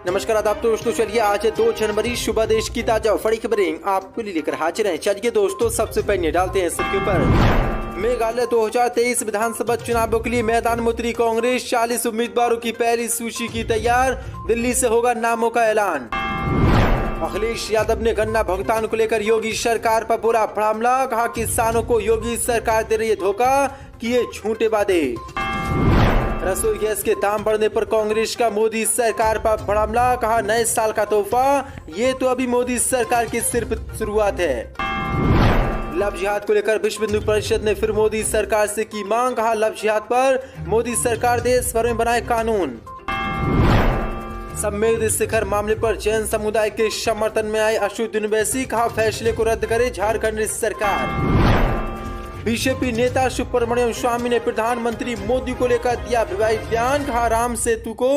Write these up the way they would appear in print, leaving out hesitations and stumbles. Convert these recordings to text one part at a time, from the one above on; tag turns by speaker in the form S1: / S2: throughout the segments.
S1: नमस्कार आदाब दोस्तों, चलिए आज है 2 जनवरी, सुबह देश की ताजा बड़ी खबरें आपको लेकर हाजिर हैं। चलिए दोस्तों, सबसे पहले डालते हैं सबके ऊपर। मेघालय 2023 विधानसभा चुनावों के लिए मैदान में उतरी कांग्रेस, 40 उम्मीदवारों की पहली सूची की तैयार, दिल्ली से होगा नामों का ऐलान। अखिलेश यादव ने गन्ना भुगतान को लेकर योगी सरकार पर बोला बड़ा हमला, कहा किसानों को योगी सरकार दे रही है धोखा, किए झूठे वादे। रसोई गैस के दाम बढ़ने पर कांग्रेस का मोदी सरकार पर बड़ा हमला, कहा नए साल का तोहफा, ये तो अभी मोदी सरकार की सिर्फ शुरुआत है। लव जिहाद को लेकर विश्व हिंदू परिषद ने फिर मोदी सरकार से की मांग, कहा लव जिहाद पर मोदी सरकार देश भर में बनाए कानून। सम्मेद शिखर मामले पर जैन समुदाय के समर्थन में आए अशुद्ध वैसी, कहा फैसले को रद्द करे झारखंड सरकार। बीजेपी नेता सुब्रमण्यम स्वामी ने प्रधानमंत्री मोदी को लेकर दिया विवादित बयान, कहा राम सेतु को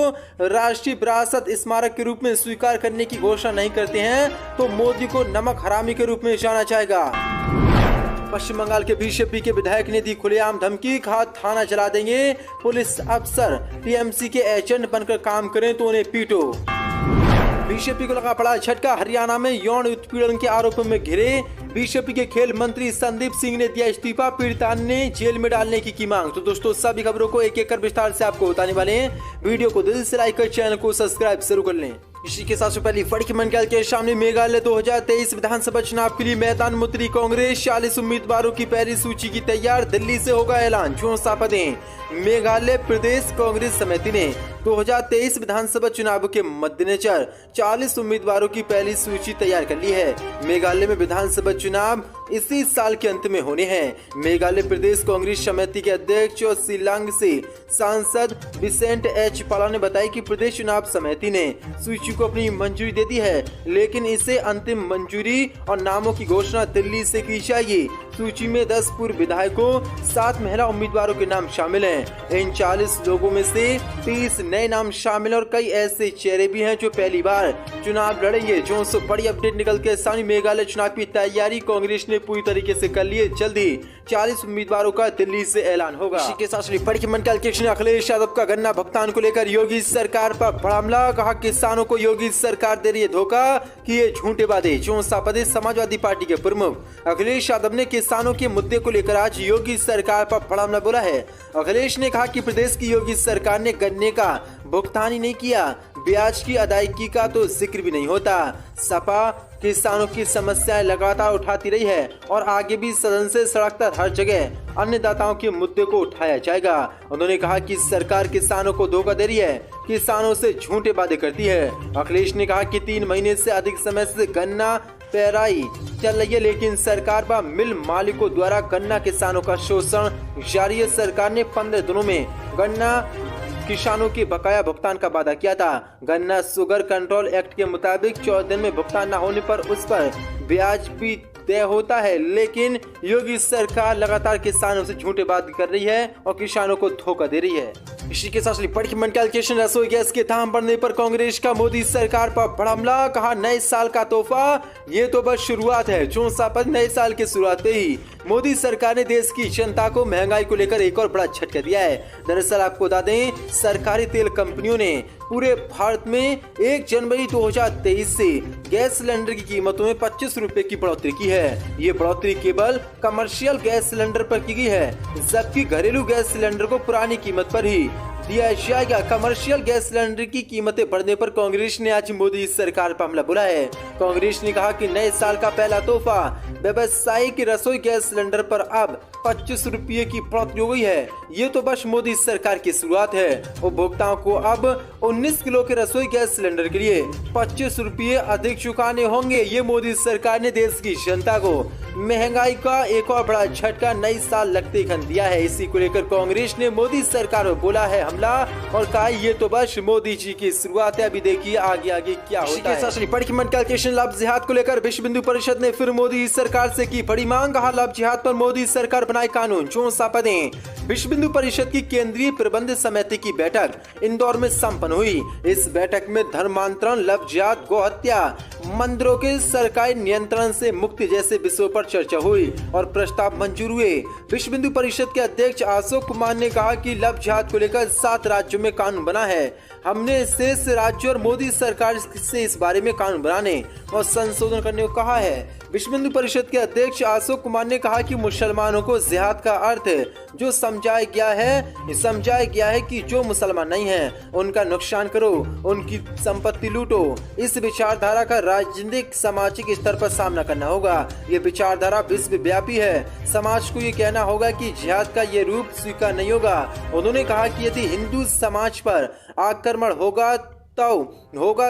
S1: राष्ट्रीय विरासत स्मारक के रूप में स्वीकार करने की घोषणा नहीं करते हैं तो मोदी को नमक हरामी के रूप में जाना जाएगा। पश्चिम बंगाल के बीजेपी के विधायक ने दी खुलेआम धमकी, कहा थाना जला देंगे, पुलिस अफसर टीएमसी के एजेंट बनकर काम करें तो उन्हें पीटो। बीजेपी को लगा बड़ा झटका, हरियाणा में यौन उत्पीड़न के आरोपों में घिरे बीजेपी के खेल मंत्री संदीप सिंह ने दिया इस्तीफा, पीड़िता ने जेल में डालने की मांग। तो दोस्तों, सभी खबरों को एक एक कर विस्तार से आपको बताने वाले हैं। वीडियो को दिल से लाइक कर चैनल को सब्सक्राइब जरूर कर लें। इसी के साथ पहली बड़ी खबर के सामने, मेघालय 2023 विधानसभा चुनाव के लिए मैदान में उतरी कांग्रेस, 40 उम्मीदवारों की पहली सूची की तैयार, दिल्ली से होगा ऐलान। 64 पदें। मेघालय प्रदेश कांग्रेस समिति ने 2023 विधानसभा चुनाव के मद्देनजर 40 उम्मीदवारों की पहली सूची तैयार कर ली है। मेघालय में विधानसभा चुनाव इसी साल के अंत में होने हैं। मेघालय प्रदेश कांग्रेस समिति के अध्यक्ष और शिलांग से सांसद विसेंट एच पाला ने बताया कि प्रदेश चुनाव समिति ने सूची को अपनी मंजूरी दे दी है, लेकिन इसे अंतिम मंजूरी और नामों की घोषणा दिल्ली से की जाएगी। सूची में 10 पूर्व विधायकों, 7 महिला उम्मीदवारों के नाम शामिल हैं। इन 40 लोगों में से 30 नए नाम शामिल और कई ऐसे चेहरे भी हैं जो पहली बार चुनाव लड़ेंगे। जो बड़ी अपडेट निकल के सामने, मेघालय चुनाव की तैयारी कांग्रेस ने पूरी तरीके से कर ली है। जल्दी 40 उम्मीदवारों का दिल्ली से ऐलान होगा। इसी के साथ बड़ी मंडल अखिलेश यादव का गन्ना भुगतान को लेकर योगी सरकार पर बड़ा हमला, कहा किसानों को योगी सरकार दे रही है धोखा, किए झूठे वादे। 64 पदे। समाजवादी पार्टी के प्रमुख अखिलेश यादव ने किसानों के मुद्दे को लेकर आज योगी सरकार पर बड़ा हमला बोला है। अखिलेश ने कहा कि प्रदेश की योगी सरकार ने गन्ने का भुगतान ही नहीं किया, ब्याज की अदायगी का तो जिक्र भी नहीं होता। सपा किसानों की समस्याएं लगातार उठाती रही है और आगे भी सदन से सड़क तक हर जगह अन्नदाताओं के मुद्दे को उठाया जाएगा। उन्होंने कहा कि सरकार किसानों को धोखा दे रही है, किसानों से झूठे वादे करती है। अखिलेश ने कहा कि 3 महीने से अधिक समय से गन्ना पेराई चल रही है, लेकिन सरकार व मिल मालिकों द्वारा गन्ना किसानों का शोषण जारी है। सरकार ने 15 दिनों में गन्ना किसानों के बकाया भुगतान का वादा किया था। गन्ना शुगर कंट्रोल एक्ट के मुताबिक 14 दिन में भुगतान न होने पर उस पर ब्याज भी तय होता है, लेकिन योगी सरकार लगातार किसानों से झूठे वादे कर रही है और किसानों को धोखा दे रही है। इसी के साथ बड़ी मंडल रसोई गैस के दाम बढ़ने पर कांग्रेस का मोदी सरकार पर बड़ा हमला, कहा नए साल का तोहफा, ये तो बस शुरुआत है। 64 पर नए साल की शुरुआत पे ही मोदी सरकार ने देश की जनता को महंगाई को लेकर एक और बड़ा झटका दिया है। दरअसल आपको बता दें, सरकारी तेल कंपनियों ने पूरे भारत में 1 जनवरी 2023 से गैस सिलेंडर की कीमतों में 25 रुपए की बढ़ोतरी की है। ये बढ़ोतरी केवल कमर्शियल गैस सिलेंडर पर की गई है, जबकि घरेलू गैस सिलेंडर को पुरानी कीमत पर ही दिया जाएगा। कमर्शियल गैस सिलेंडर की कीमतें बढ़ने पर कांग्रेस ने आज मोदी सरकार पर हमला बोला है। कांग्रेस ने कहा कि नए साल का पहला तोहफा व्यावसायिक रसोई गैस सिलेंडर पर अब 25 रुपये की बढ़ोतरी हो गई है। ये तो बस मोदी सरकार की शुरुआत है। उपभोक्ताओं को अब 19 किलो के रसोई गैस सिलेंडर के लिए 25 रुपये अधिक चुकाने होंगे। ये मोदी सरकार ने देश की जनता को महंगाई का एक और बड़ा झटका नई साल लगते ही दिया है। इसी को लेकर कांग्रेस ने मोदी सरकार को बोला है हमला और कहा ये तो बस मोदी जी की शुरुआत है, अभी देखिए आगे आगे क्या होता है। बड़ी मंडल लव जिहाद को लेकर विश्व हिंदू परिषद ने फिर मोदी सरकार से की बड़ी मांग, कहा लव जिहाद पर मोदी सरकार बनाए कानून। 64 पदें। विश्व हिंदू परिषद की केंद्रीय प्रबंध समिति की बैठक इंदौर में संपन्न हुई। इस बैठक में धर्मांतरण, लव जिहाद, गौ हत्या, मंदिरों के सरकारी नियंत्रण से मुक्ति जैसे विषयों पर चर्चा हुई और प्रस्ताव मंजूर हुए। विश्व हिंदू परिषद के अध्यक्ष अशोक कुमार ने कहा कि लव जिहाद को लेकर 7 राज्यों में कानून बना है। हमने शेष राज्यों और मोदी सरकार से इस बारे में कानून बनाने और संशोधन करने को कहा है। विश्व हिंदू परिषद के अध्यक्ष अशोक कुमार ने कहा कि मुसलमानों को जिहाद का अर्थ जो समझाया गया है कि जो मुसलमान नहीं हैं उनका नुकसान करो, उनकी संपत्ति लूटो। इस विचारधारा का राजनीतिक सामाजिक स्तर पर सामना करना होगा। ये विचारधारा विश्वव्यापी है। समाज को ये कहना होगा कि जिहाद का ये रूप स्वीकार नहीं होगा। उन्होंने कहा कि यदि हिंदू समाज पर आक्रमण होगा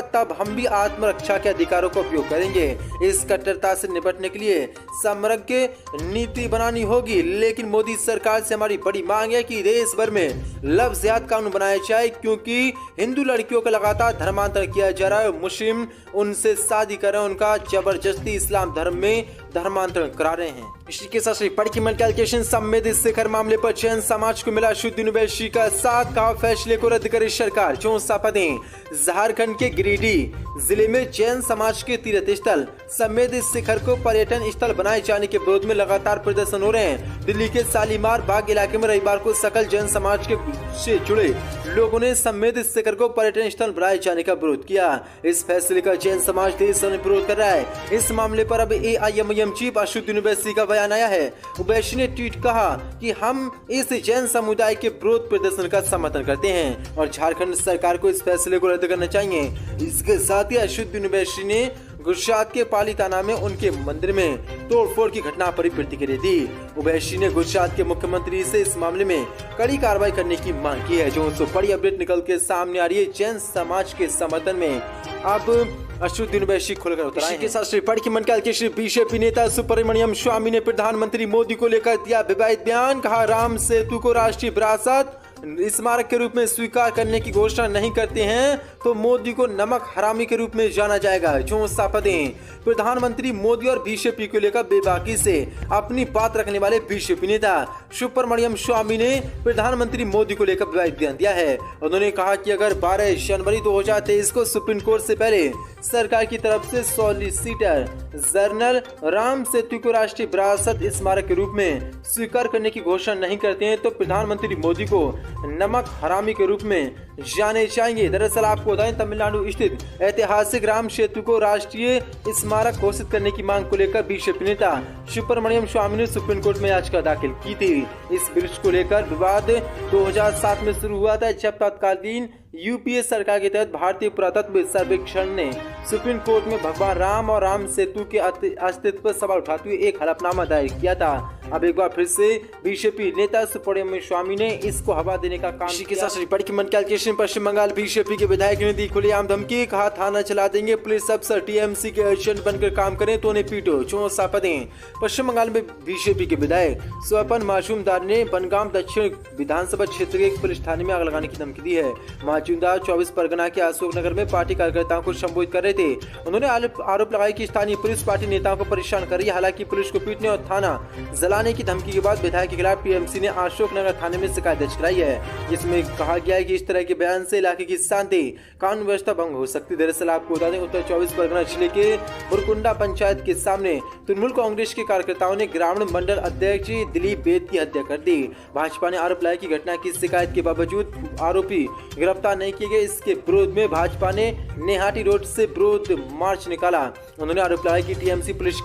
S1: तब हम भी आत्मरक्षा के अधिकारों का उपयोग करेंगे। इस कट्टरता से निपटने के लिए समग्र नीति बनानी होगी। लेकिन मोदी सरकार से हमारी बड़ी मांग है कि देश भर में लव जिहाद कानून बनाया जाए, क्योंकि हिंदू लड़कियों का लगातार धर्मांतरण किया जा रहा है। मुस्लिम उनसे शादी कर रहे हैं, उनका जबरदस्ती इस्लाम धर्म में धर्मांतरण करा रहे हैं। इसी के साथ पढ़ कैलकुलेशन संवेद शिखर मामले पर जैन समाज को मिला शुद्ध यूनिवर्सिटी का 7 का फैसले को रद्द करे सरकार। 64 पदें। झारखंड के गिरिडीह जिले में जैन समाज के तीर्थ स्थल संवेद शिखर को पर्यटन स्थल बनाए जाने के विरोध में लगातार प्रदर्शन हो रहे हैं। दिल्ली के शालीमार बाग इलाके में रविवार को सकल जैन समाज के से जुड़े लोगों ने संवेद शिखर को पर्यटन स्थल बनाए जाने का विरोध किया। इस फैसले का जैन समाज देश भर में विरोध कर रहा है। इस मामले पर अब AIMIM चीफ अशुद्ध यूनिवर्सिटी का बयान आया है। उवैसी ने ट्वीट कहा कि हम इस जैन समुदाय के विरोध प्रदर्शन का समर्थन करते हैं और झारखंड सरकार को इस फैसले को रद्द करना चाहिए। इसके साथ ही अशुद्ध यूनिवर्सिटी ने गुजरात के पालिताना में उनके मंदिर में तोड़फोड़ की घटना पर प्रतिक्रिया दी। उवैसी ने गुजरात के मुख्यमंत्री से इस मामले में कड़ी कार्रवाई करने की मांग की है। जो बड़ी अपडेट निकल के सामने आ रही है जैन समाज के समर्थन में। अब अशुद्ध यूनिवर्सिटी खुलकर उतरा है। के साथ श्री पढ़ की मंडल के श्री बीजेपी नेता सुब्रमण्यम स्वामी ने प्रधानमंत्री मोदी को लेकर दिया विवादित बयान। कहा, राम सेतु को राष्ट्रीय विरासत स्मारक के रूप में स्वीकार करने की घोषणा नहीं करते हैं तो मोदी को नमक हरामी के रूप में जाना जाएगा। जो पदें। प्रधानमंत्री मोदी और बीजेपी को लेकर बेबाकी से अपनी बात रखने वाले बीजेपी नेता सुब्रमण्यम स्वामी ने प्रधानमंत्री मोदी को लेकर विवादित बयान दिया है। उन्होंने कहा कि अगर 12 जनवरी 2023 को सुप्रीम कोर्ट से पहले सरकार की तरफ से सॉलिसिटर जनरल राम सेतु को राष्ट्रीय विरासत स्मारक के रूप में स्वीकार करने की घोषणा नहीं करते हैं तो प्रधानमंत्री मोदी को नमक हरामी के रूप में जाने जाएंगे। दरअसल आपको बताएं, तमिलनाडु स्थित ऐतिहासिक राम सेतु को राष्ट्रीय स्मारक घोषित करने की मांग को लेकर बीजेपी नेता सुब्रमण्यम स्वामी ने सुप्रीम कोर्ट में याचिका दाखिल की थी। इस बिल को लेकर विवाद 2007 में शुरू हुआ था, जब तत्कालीन यूपीए सरकार के तहत भारतीय पुरातत्व सर्वेक्षण ने सुप्रीम कोर्ट में भगवान राम और राम सेतु के अस्तित्व पर सवाल उठाते हुए एक हलफनामा दायर किया था। अब एक बार फिर से बीजेपी नेता सुब्रमण्यम स्वामी ने इसको हवा देने का काम किया। पश्चिम बंगाल बीजेपी के विधायक ने दी खुलेआम धमकी। कहा, थाना चला देंगे, पुलिस अफसर टीएमसी के एजेंट बनकर काम करें तो उन्हें पीटो। 64 पदें। पश्चिम बंगाल में बीजेपी के विधायक स्वपन मासूमदार ने बनगाम दक्षिण विधानसभा क्षेत्र के एक पुलिस थाने में आग लगाने की धमकी दी है। मासूमदार 24 परगना के अशोकनगर में पार्टी कार्यकर्ताओं को संबोधित कर रहे थे। उन्होंने आरोप लगाया कि स्थानीय पुलिस पार्टी नेताओं को परेशान कर रही है। हालांकि पुलिस को पीटने और थाना जलाने की धमकी के बाद विधायक के खिलाफ टीएमसी ने अशोकनगर थाने में शिकायत दर्ज कराई है, जिसमें कहा गया है कि इस तरह के बयान से इलाके की शांति कानून व्यवस्था भंग हो सकती है। दरअसल आपको बता दें, उत्तर 24 परगना जिले के बुरकुंडा पंचायत के सामने तृणमूल कांग्रेस के कार्यकर्ताओं ने ग्रामीण मंडल अध्यक्ष दिलीप बेद की हत्या कर दी। भाजपा ने आरोप लगाया कि घटना की शिकायत के बावजूद आरोपी गिरफ्तार नहीं किए गए। इसके विरोध में भाजपा ने नेहाटी रोड से विरोध मार्च निकाला। उन्होंने आरोप लगाया कि टीएमसी पुलिस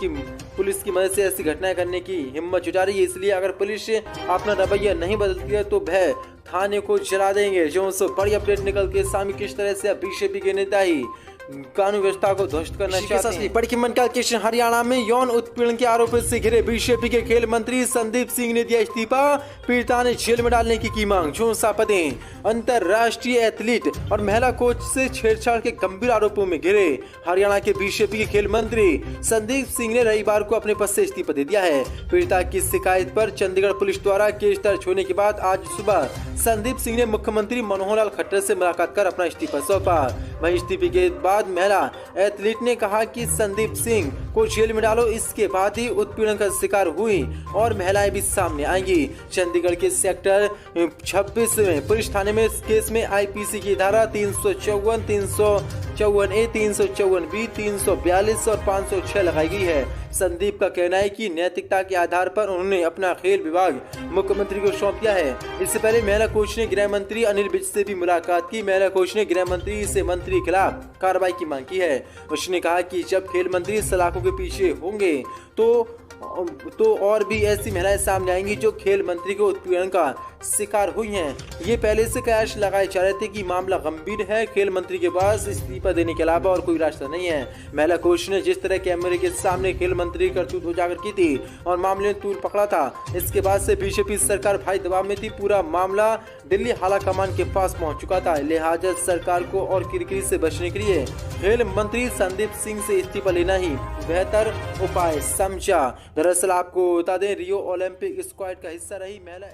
S1: की मदद से ऐसी घटनाएं करने की हिम्मत जुटा रही है, इसलिए अगर पुलिस अपना रवैया नहीं बदलती है तो वह थाने को जला देंगे। जो बड़ी अपडेट निकल के सामने किस तरह से बीजेपी के नेता ही कानून व्यवस्था को ध्वस्त करना चाहते हैं। बड़ी मंडल के हरियाणा में यौन उत्पीड़न के आरोप से घिरे बीजेपी के खेल मंत्री संदीप सिंह ने दिया इस्तीफा। पीड़िता ने जेल में डालने की मांग। 64 पदें। अंतरराष्ट्रीय एथलीट और महिला कोच से छेड़छाड़ के गंभीर आरोपों में घिरे हरियाणा के बीजेपी के खेल मंत्री संदीप सिंह ने रविवार को अपने पद से इस्तीफा दे दिया है। पीड़िता की शिकायत पर चंडीगढ़ पुलिस द्वारा केस दर्ज होने के बाद आज सुबह संदीप सिंह ने मुख्यमंत्री मनोहर लाल खट्टर से मुलाकात कर अपना इस्तीफा सौंपा। वहीं इस्तीफे के बाद महिला एथलीट ने कहा कि संदीप सिंह को जेल में डालो, इसके बाद ही उत्पीड़न का शिकार हुई और महिलाएं भी सामने आएंगी। चंडीगढ़ के सेक्टर 26 में पुलिस थाने में इस केस में आईपीसी की धारा 354, 354A, 354B, 342 और 506 लगाई गई है। संदीप का कहना है कि नैतिकता के आधार पर उन्होंने अपना खेल विभाग मुख्यमंत्री को सौंप दिया है। इससे पहले महिला कोच ने गृह मंत्री अनिल विज से भी मुलाकात की। महिला कोच ने गृह मंत्री से मंत्री के खिलाफ कार्रवाई की मांग की है। उसने कहा कि जब खेल मंत्री सलाखों के पीछे होंगे तो और भी ऐसी महिलाएं सामने आएंगी जो खेल मंत्री के उत्पीड़न का शिकार हुई हैं। ये पहले से कयास लगाए जा रहे थे कि मामला गंभीर है, खेल मंत्री के पास इस्तीफा देने के अलावा और कोई रास्ता नहीं है। महिला कोच ने जिस तरह कैमरे के सामने खेल मंत्री करतूत उजागर की थी और मामले में तूल पकड़ा था, इसके बाद से बीजेपी सरकार भारी दबाव में थी। पूरा मामला दिल्ली आला कमान के पास पहुंच चुका था। लिहाजा सरकार को और किरकिरी से बचने के लिए खेल मंत्री संदीप सिंह से इस्तीफा लेना ही बेहतर उपाय समझा। दरअसल आपको बता दें, रियो ओलंपिक स्क्वाड का हिस्सा रही महिला